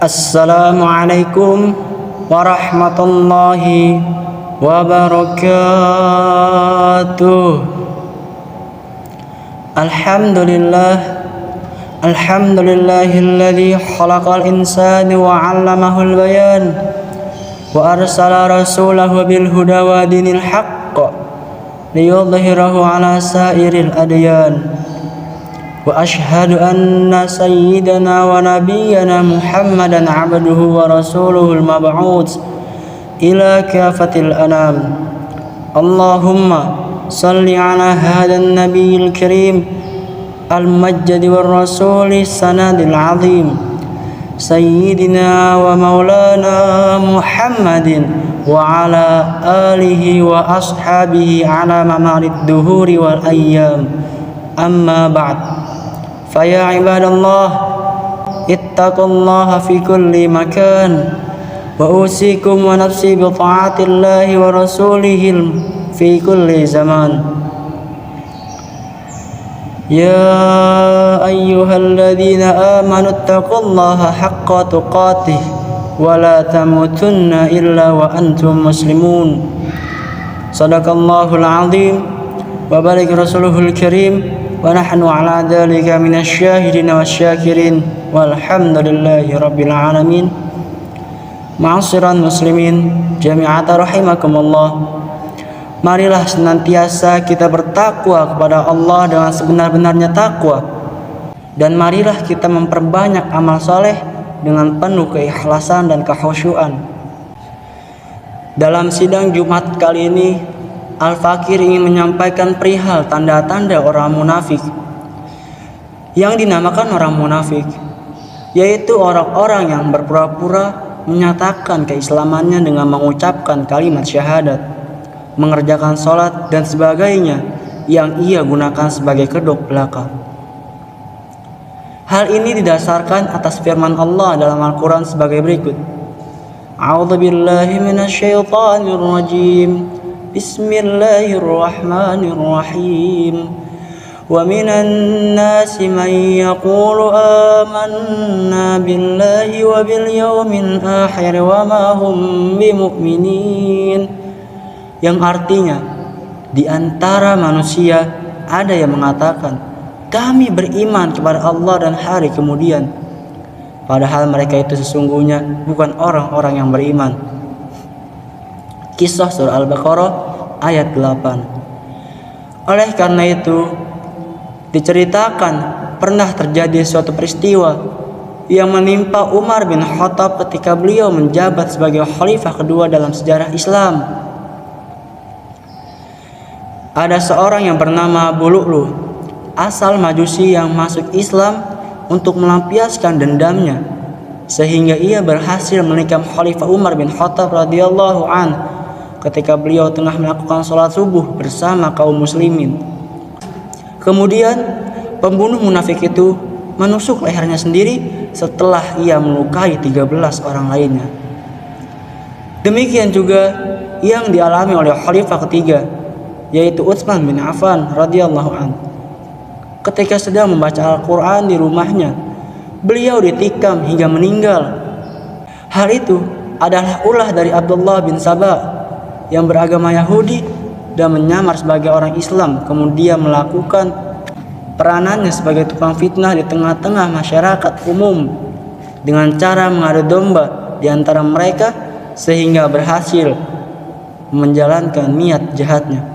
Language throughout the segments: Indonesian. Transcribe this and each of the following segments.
Assalamualaikum warahmatullahi wabarakatuh. Alhamdulillahilladzi khalaqal insana wa 'allamahul bayan wa arsala rasulahu bil huda wa dinil haqq liyudhhirahu 'ala sairil adyan. Wa ashhadu anna sayyidana wa nabiyyana Muhammadan 'abduhu wa rasuluhul mab'uts ila kafatil anam. Allahumma salli 'ala hadan nabiyil karim al-majdi war rasuli sanadil 'azim sayyidina wa maulana Muhammadin wa 'ala alihi wa ashabihi 'ala mamarid duhuri wal ayyam. Amma ba'd. Faya ibadallah, ittaqullaha fi kulli makan, wa usikum wa nafsi bi ta'atillahi wa rasulihi fi kulli zaman. Ya ayyuhalladzina amanu ittaqullaha haqqa tuqatih wa la tamutunna illa wa antum muslimun. Sadaqallahul azim wa barik rasuluhul karim. Wa nahnu ala dzalika minasyahidin wasyakirin walhamdulillahi rabbil alamin. Ma'asyiral muslimin jami'atan rahimakumullah. Marilah senantiasa kita bertakwa kepada Allah dengan sebenar-benarnya takwa, dan marilah kita memperbanyak amal soleh dengan penuh keikhlasan dan kekhusyuan. Dalam sidang Jumat kali ini, Al-Fakir ingin menyampaikan perihal tanda-tanda orang munafik. Yang dinamakan orang munafik yaitu orang-orang yang berpura-pura menyatakan keislamannya dengan mengucapkan kalimat syahadat, mengerjakan sholat dan sebagainya yang ia gunakan sebagai kedok belaka. Hal ini didasarkan atas firman Allah dalam Al-Quran sebagai berikut. A'udzubillahi minasyaitonir rajim. Bismillahirrahmanirrahim. Wa minan nasi man yaqulu amanna billahi wa bil yawmil akhir wa ma hum bimu'minin. Yang artinya, di antara manusia ada yang mengatakan, kami beriman kepada Allah dan hari kemudian, padahal mereka itu sesungguhnya bukan orang-orang yang beriman. Kisah surah Al-Baqarah ayat 8. Oleh karena itu, diceritakan pernah terjadi suatu peristiwa yang menimpa Umar bin Khattab ketika beliau menjabat sebagai khalifah kedua dalam sejarah Islam. Ada seorang yang bernama Abu Lu'lu', asal Majusi, yang masuk Islam untuk melampiaskan dendamnya, sehingga ia berhasil menikam Khalifah Umar bin Khattab radhiyallahu an ketika beliau tengah melakukan sholat subuh bersama kaum muslimin. Kemudian pembunuh munafik itu menusuk lehernya sendiri setelah ia melukai 13 orang lainnya. Demikian juga yang dialami oleh Khalifah ketiga, yaitu Utsman bin Affan radhiyallahu an. Ketika sedang membaca Al-Quran di rumahnya, beliau ditikam hingga meninggal. Hal itu adalah ulah dari Abdullah bin Sabah yang beragama Yahudi dan menyamar sebagai orang Islam, kemudian melakukan peranannya sebagai tukang fitnah di tengah-tengah masyarakat umum dengan cara mengadu domba di antara mereka sehingga berhasil menjalankan niat jahatnya.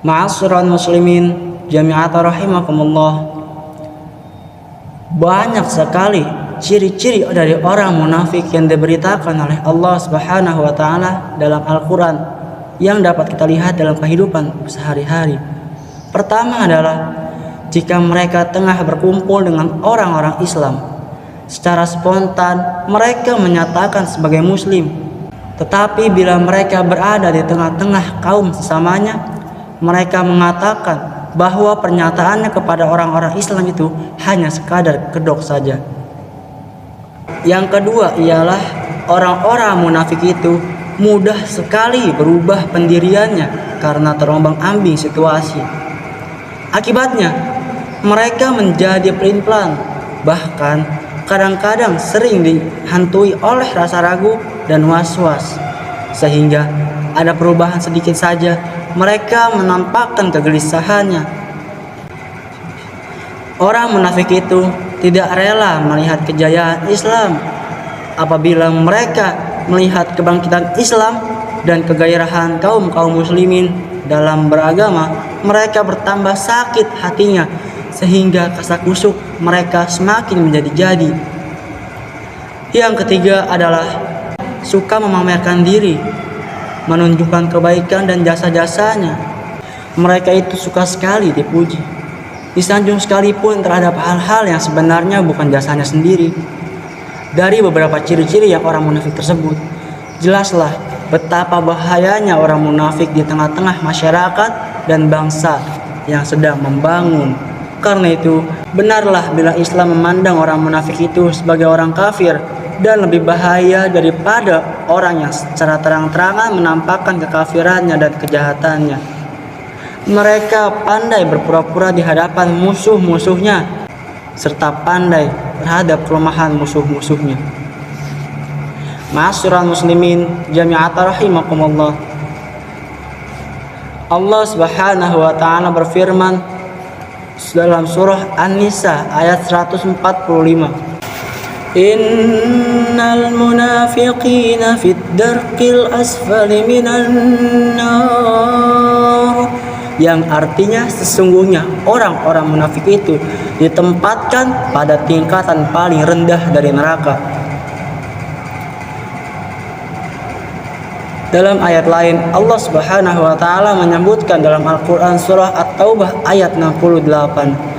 Ma'asyiral muslimin jami'atan rahimakumullah. Banyak sekali ciri-ciri dari orang munafik yang diberitakan oleh Allah Subhanahu wa taala dalam Al-Qur'an yang dapat kita lihat dalam kehidupan sehari-hari. Pertama adalah jika mereka tengah berkumpul dengan orang-orang Islam, secara spontan mereka menyatakan sebagai muslim. Tetapi bila mereka berada di tengah-tengah kaum sesamanya, mereka mengatakan bahwa pernyataannya kepada orang-orang Islam itu hanya sekadar kedok saja. Yang kedua ialah orang-orang munafik itu mudah sekali berubah pendiriannya karena terombang-ambing situasi. Akibatnya mereka menjadi pelin-pelan Bahkan kadang-kadang sering dihantui oleh rasa ragu dan was-was, sehingga ada perubahan sedikit saja mereka menampakkan kegelisahannya. Orang munafik itu tidak rela melihat kejayaan Islam. Apabila mereka melihat kebangkitan Islam dan kegairahan kaum muslimin dalam beragama, mereka bertambah sakit hatinya, sehingga kasakusuk mereka semakin menjadi-jadi. Yang ketiga adalah suka memamerkan diri, menunjukkan kebaikan dan jasa-jasanya. Mereka itu suka sekali dipuji, disanjung sekalipun terhadap hal-hal yang sebenarnya bukan jasanya sendiri. Dari beberapa ciri-ciri yang orang munafik tersebut, jelaslah betapa bahayanya orang munafik di tengah-tengah masyarakat dan bangsa yang sedang membangun. Karena itu, benarlah bila Islam memandang orang munafik itu sebagai orang kafir dan lebih bahaya daripada orang yang secara terang-terangan menampakkan kekafirannya dan kejahatannya. Mereka pandai berpura-pura di hadapan musuh-musuhnya, serta pandai terhadap kelemahan musuh-musuhnya. Ma'asyiral muslimin jami'atan rahimakumullah. Allah Subhanahu wa taala berfirman dalam surah An-Nisa ayat 145. Innal munafiqina fid darqil asfali minan nar, yang artinya sesungguhnya orang-orang munafik itu ditempatkan pada tingkatan paling rendah dari neraka. Dalam ayat lain, Allah Subhanahu wa taala menyebutkan dalam Al-Qur'an surah At-Taubah ayat 68.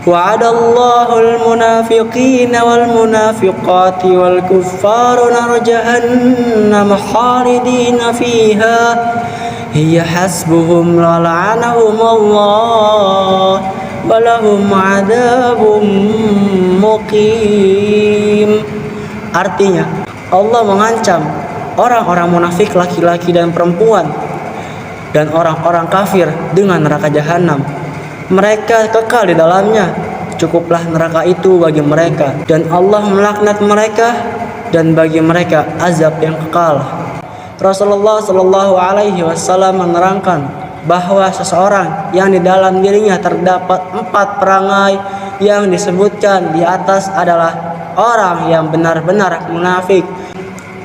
Wa'adallahu al-munafiqina wal munafiqati wal kuffara nar jahannam khalidina fiha hiya hasbuhum la'anahum Allah walahum adabum muqim. Artinya, Allah mengancam orang-orang munafik laki-laki dan perempuan dan orang-orang kafir dengan neraka jahanam. Mereka kekal di dalamnya, cukuplah neraka itu bagi mereka, dan Allah melaknat mereka, dan bagi mereka azab yang kekal. Rasulullah Shallallahu Alaihi Wasallam menerangkan bahwa seseorang yang di dalam dirinya terdapat 4 perangai yang disebutkan di atas adalah orang yang benar-benar munafik.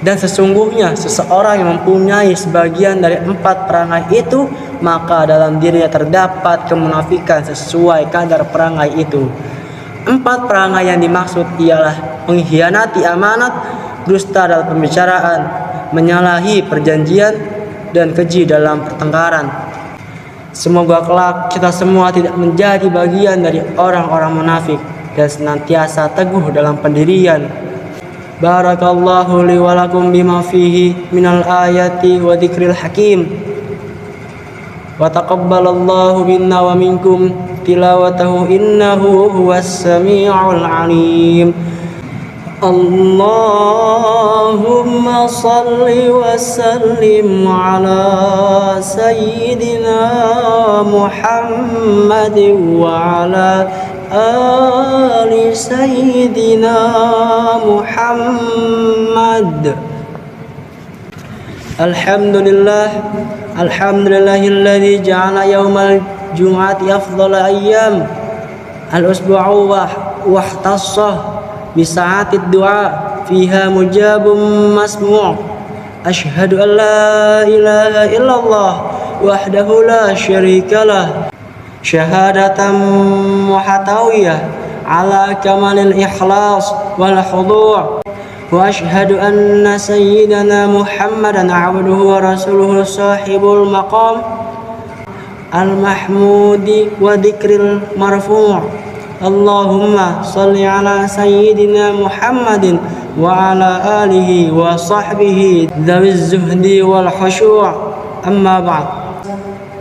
Dan sesungguhnya seseorang yang mempunyai sebagian dari 4 perangai itu, maka dalam dirinya terdapat kemunafikan sesuai kadar perangai itu. 4 perangai yang dimaksud ialah mengkhianati amanat, dusta dalam pembicaraan, menyalahi perjanjian, dan keji dalam pertengkaran. Semoga kelak kita semua tidak menjadi bagian dari orang-orang munafik dan senantiasa teguh dalam pendirian. Barakallahu li wa lakum bima fihi minal ayati wa dzikril hakim. Wa taqabbalallahu minna wa minkum tilawatahu innahu huwas samiul alim. Allahumma salli wa sallim ala sayyidina Muhammad wa ala ali sayyidina Muhammad. Alhamdulillahilladzi ja'ala yaumal jum'ati afdhala ayyam al-usbu'u wa ihtassa bi sa'atid du'a fiha mujabun masmu'. Asyhadu an la ilaha illallah wahdahu la syarikalah syahadatan muhatawiyah ala kamalil ikhlas wal khudu'. Wa asyhadu anna sayyidana Muhammadan abduhu wa rasuluhu sahibul maqam al-mahmudi wa dzikril marfu'. Allahumma salli ala sayyidina Muhammadin wa ala alihi wa sahbihi dhawiz zuhdi wal khushu'. Amma ba'd.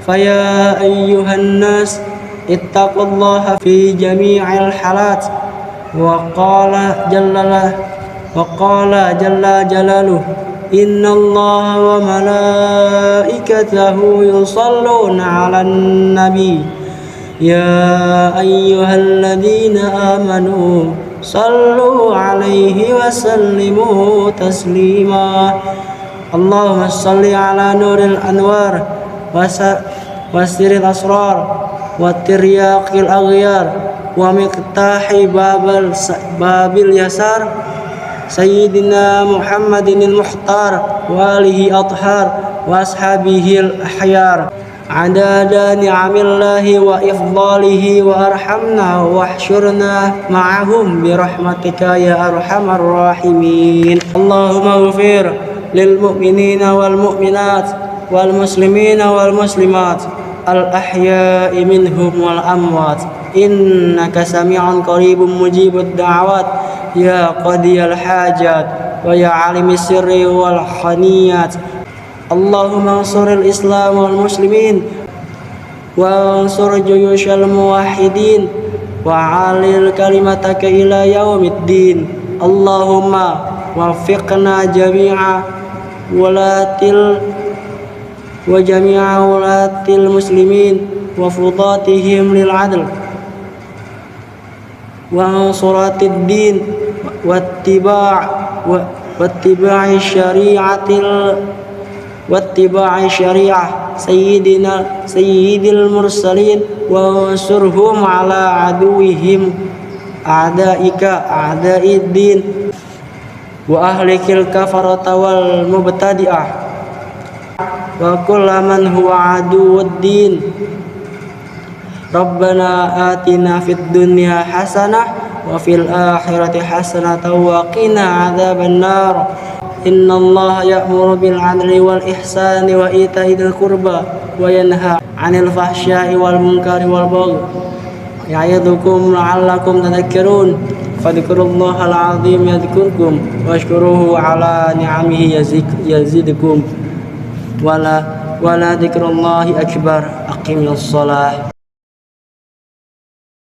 Faya ayyuhan nas ittaqullaha fi jami'il halat. Wa qala jalla jalaluhu innallaha wa malaikatahu yusalluna 'alan nabi يا أيها الذين آمنوا صلوا عليه وسلموا تسليما اللهم صل على نور الأنوار وسر الأسرار وترياق الأغيار ومفتاح باب اليسار سيدنا محمد المختار وآله أطهار وأصحابه الأحيار عدد نعم الله وإفضاله وأرحمنا واحشرنا معهم برحمتك يا أرحم الراحمين اللهم اغفر للمؤمنين والمؤمنات والمسلمين والمسلمات الأحياء منهم والأموات إنك سميع قريب مجيب الدعوات يا قاضي الحاجات ويا عالم السر والحنيات اللهم انصر الإسلام والمسلمين وانصر جيوش الموحدين وعلل كلمتك إلى يوم الدين اللهم وفقنا جميعا وجميع ولاة المسلمين وفضاتهم للعدل وانصرة الدين واتباع الشريعة سيد المرسلين وانصرهم على عدوهم أعدائك أعداء الدين وأهلك الكفرة والمبتدئة وكل من هو عدو الدين ربنا آتنا في الدنيا حسنة وفي الآخرة حسنة وقنا عذاب النار إن الله يأمر بالعدل والإحسان وإيتاء ذي القربى وينهى عن الفحشاء والمنكر والبغي يعظكم لعلكم تذكرون فاذكروا الله العظيم يذكركم واشكروه على نعمه يزدكم ولا ذكر الله أكبر أقم الصلاة